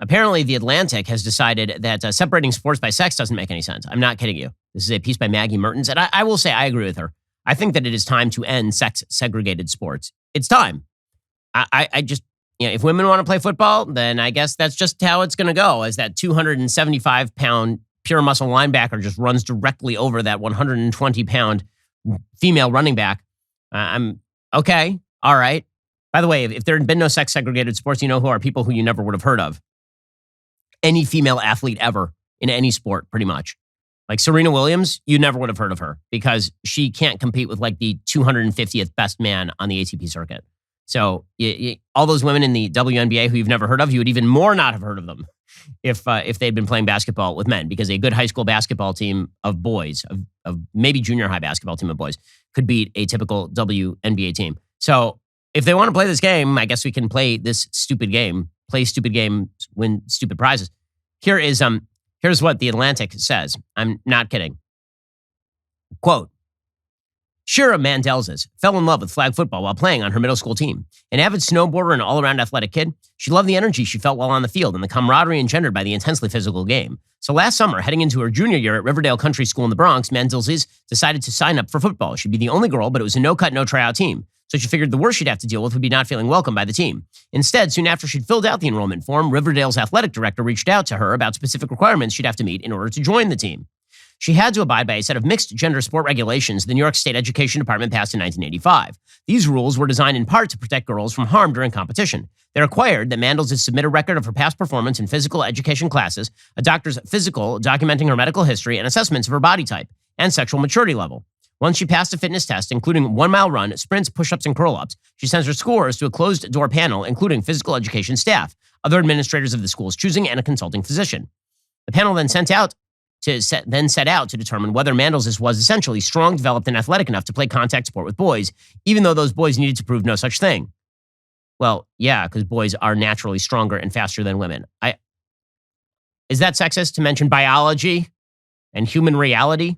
Apparently, The Atlantic has decided that separating sports by sex doesn't make any sense. I'm not kidding you. This is a piece by Maggie Mertens, and I will say I agree with her. I think that it is time to end sex-segregated sports. It's time. I just, if women want to play football, then I guess that's just how it's going to go, as that 275-pound pure muscle linebacker just runs directly over that 120-pound female running back. I'm okay. All right. By the way, if there had been no sex-segregated sports, who are people who you never would have heard of. Any female athlete ever in any sport, pretty much. Like Serena Williams, you never would have heard of her because she can't compete with like the 250th best man on the ATP circuit. So all those women in the WNBA who you've never heard of, you would even more not have heard of them if they'd been playing basketball with men, because a good high school basketball team of boys, of maybe junior high basketball team of boys, could beat a typical WNBA team. So if they want to play this game, I guess we can play this stupid game. Play stupid games, win stupid prizes. Here's what The Atlantic says. I'm not kidding. Quote, Shira Mandelzis fell in love with flag football while playing on her middle school team. An avid snowboarder and all-around athletic kid, she loved the energy she felt while on the field and the camaraderie engendered by the intensely physical game. So last summer, heading into her junior year at Riverdale Country School in the Bronx, Mandelzis decided to sign up for football. She'd be the only girl, but it was a no-cut, no-tryout team. So she figured the worst she'd have to deal with would be not feeling welcome by the team. Instead, soon after she'd filled out the enrollment form, Riverdale's athletic director reached out to her about specific requirements she'd have to meet in order to join the team. She had to abide by a set of mixed-gender sport regulations the New York State Education Department passed in 1985. These rules were designed in part to protect girls from harm during competition. They required that Mandelzis submit a record of her past performance in physical education classes, a doctor's physical documenting her medical history, and assessments of her body type and sexual maturity level. Once she passed a fitness test, including 1-mile run, sprints, push-ups, and curl-ups, she sends her scores to a closed-door panel, including physical education staff, other administrators of the school's choosing, and a consulting physician. The panel then set out to determine whether Mandelzis was essentially strong, developed, and athletic enough to play contact sport with boys, even though those boys needed to prove no such thing. Well, yeah, because boys are naturally stronger and faster than women. Is that sexist to mention biology and human reality?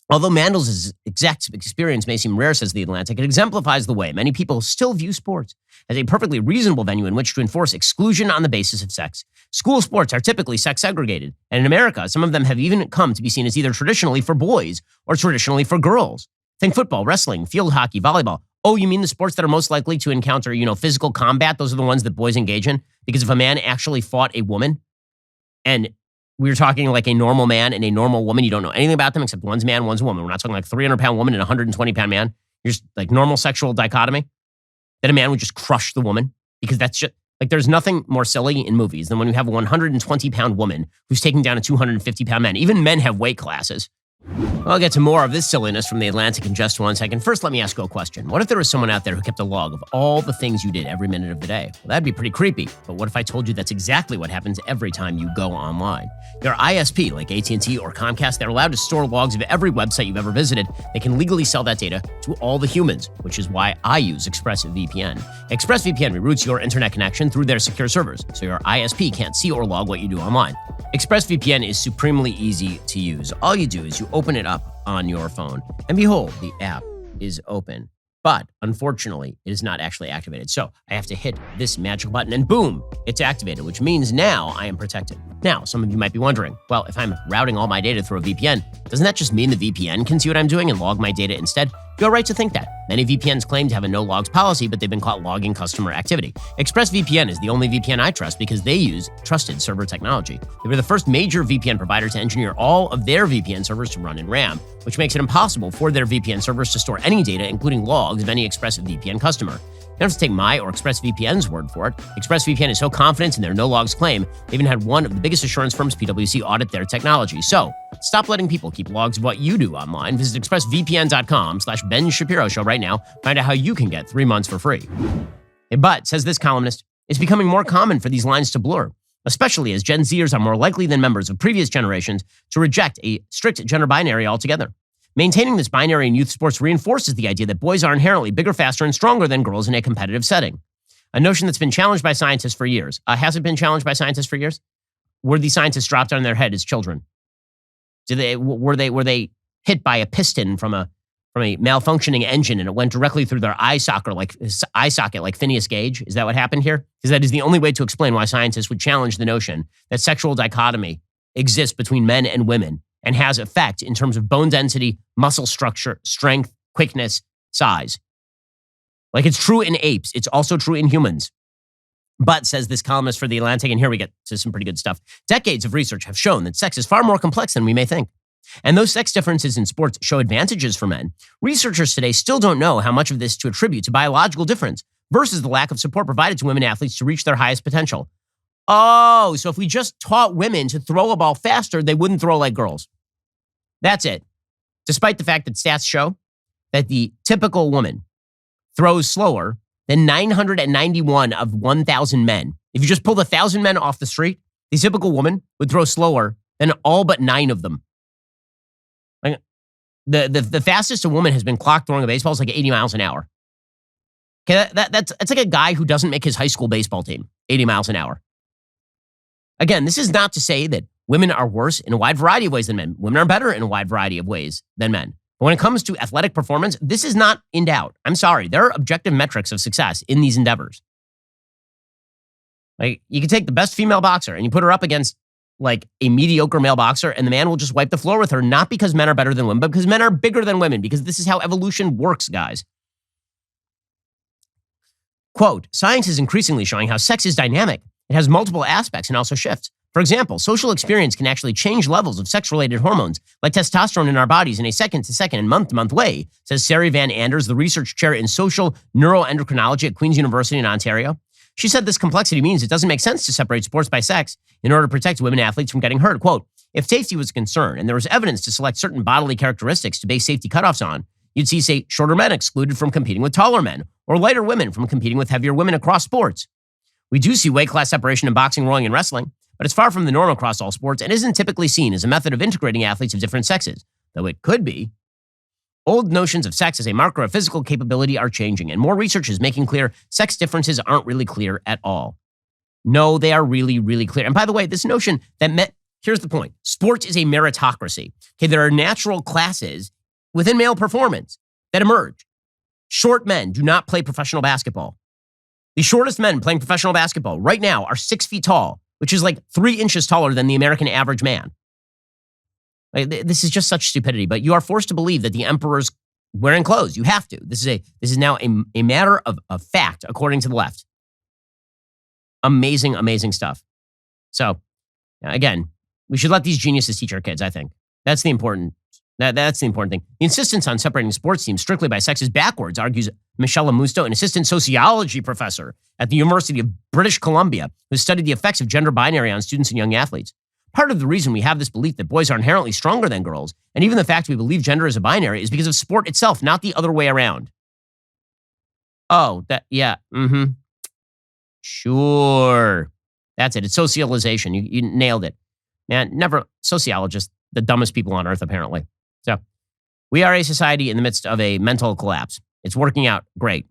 Although Mandel's exact experience may seem rare, says The Atlantic, it exemplifies the way many people still view sports as a perfectly reasonable venue in which to enforce exclusion on the basis of sex. School sports are typically sex-segregated, and in America, some of them have even come to be seen as either traditionally for boys or traditionally for girls. Think football, wrestling, field hockey, volleyball. Oh, you mean the sports that are most likely to encounter, physical combat? Those are the ones that boys engage in? Because if a man actually fought a woman, and we're talking like a normal man and a normal woman, you don't know anything about them except one's man, one's woman. We're not talking like 300-pound woman and a 120-pound man. You're just like normal sexual dichotomy. That a man would just crush the woman, because that's just like, there's nothing more silly in movies than when you have a 120-pound woman who's taking down a 250-pound man. Even men have weight classes. I'll get to more of this silliness from The Atlantic in just 1 second. First, let me ask you a question. What if there was someone out there who kept a log of all the things you did every minute of the day? Well, that'd be pretty creepy. But what if I told you that's exactly what happens every time you go online? Your ISP, like AT&T or Comcast, they're allowed to store logs of every website you've ever visited. They can legally sell that data to all the humans, which is why I use ExpressVPN. ExpressVPN reroutes your internet connection through their secure servers, so your ISP can't see or log what you do online. ExpressVPN is supremely easy to use. All you do is you open it up on your phone, and behold, the app is open. But unfortunately, it is not actually activated. So I have to hit this magic button and boom, it's activated, which means now I am protected. Now, some of you might be wondering, well, if I'm routing all my data through a VPN, doesn't that just mean the VPN can see what I'm doing and log my data instead? You're right to think that. Many VPNs claim to have a no logs policy, but they've been caught logging customer activity. ExpressVPN is the only VPN I trust because they use trusted server technology. They were the first major VPN provider to engineer all of their VPN servers to run in RAM, which makes it impossible for their VPN servers to store any data, including logs of any ExpressVPN customer. You don't have to take my or ExpressVPN's word for it. ExpressVPN is so confident in their no-logs claim, they even had one of the biggest assurance firms, PwC, audit their technology. So, stop letting people keep logs of what you do online. Visit expressvpn.com/Ben Shapiro Show right now. Find out how you can get 3 months for free. But, says this columnist, it's becoming more common for these lines to blur, especially as Gen Zers are more likely than members of previous generations to reject a strict gender binary altogether. Maintaining this binary in youth sports reinforces the idea that boys are inherently bigger, faster, and stronger than girls in a competitive setting. A notion that's been challenged by scientists for years. Has it been challenged by scientists for years? Were the scientists dropped on their head as children? Were they hit by a piston from a from a malfunctioning engine and it went directly through their eye socket like Phineas Gage? Is that what happened here? Because that is the only way to explain why scientists would challenge the notion that sexual dichotomy exists between men and women and has effect in terms of bone density, muscle structure, strength, quickness, size. Like it's true in apes, it's also true in humans. But, says this columnist for The Atlantic, and here we get to some pretty good stuff, decades of research have shown that sex is far more complex than we may think. And though sex differences in sports show advantages for men, researchers today still don't know how much of this to attribute to biological difference versus the lack of support provided to women athletes to reach their highest potential. Oh, so if we just taught women to throw a ball faster, they wouldn't throw like girls. That's it. Despite the fact that stats show that the typical woman throws slower than 991 of 1,000 men. If you just pulled 1,000 men off the street, the typical woman would throw slower than all but 9 of them. Like the fastest a woman has been clocked throwing a baseball is like 80 miles an hour. Okay, that's like a guy who doesn't make his high school baseball team, 80 miles an hour. Again, this is not to say that women are worse in a wide variety of ways than men. Women are better in a wide variety of ways than men. But when it comes to athletic performance, this is not in doubt. I'm sorry. There are objective metrics of success in these endeavors. Like, you can take the best female boxer and you put her up against like a mediocre male boxer and the man will just wipe the floor with her, not because men are better than women, but because men are bigger than women, because this is how evolution works, guys. Quote, science is increasingly showing how sex is dynamic. It has multiple aspects and also shifts. For example, social experience can actually change levels of sex-related hormones, like testosterone in our bodies in a second-to-second and month-to-month way, says Sari Van Anders, the research chair in social neuroendocrinology at Queen's University in Ontario. She said this complexity means it doesn't make sense to separate sports by sex in order to protect women athletes from getting hurt. Quote, if safety was a concern and there was evidence to select certain bodily characteristics to base safety cutoffs on, you'd see, say, shorter men excluded from competing with taller men or lighter women from competing with heavier women across sports. We do see weight class separation in boxing, rowing, and wrestling, but it's far from the norm across all sports and isn't typically seen as a method of integrating athletes of different sexes, though it could be. Old notions of sex as a marker of physical capability are changing, and more research is making clear sex differences aren't really clear at all. No, they are really, really clear. And by the way, this notion that here's the point. Sports is a meritocracy. Okay, there are natural classes within male performance that emerge. Short men do not play professional basketball. The shortest men playing professional basketball right now are 6 feet tall, which is like 3 inches taller than the American average man. Like, this is just such stupidity, but you are forced to believe that the emperor's wearing clothes. You have to. This is now a matter of fact, according to the left. Amazing, amazing stuff. So, again, we should let these geniuses teach our kids, I think. That's the important thing. The insistence on separating sports teams strictly by sex is backwards, argues Michelle Amusto, an assistant sociology professor at the University of British Columbia, who studied the effects of gender binary on students and young athletes. Part of the reason we have this belief that boys are inherently stronger than girls, and even the fact we believe gender is a binary, is because of sport itself, not the other way around. Oh, Sure. That's it. It's socialization. You nailed it. Man, sociologists, the dumbest people on earth, apparently. So, we are a society in the midst of a mental collapse. It's working out great.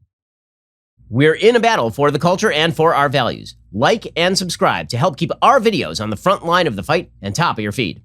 We're in a battle for the culture and for our values. Like and subscribe to help keep our videos on the front line of the fight and top of your feed.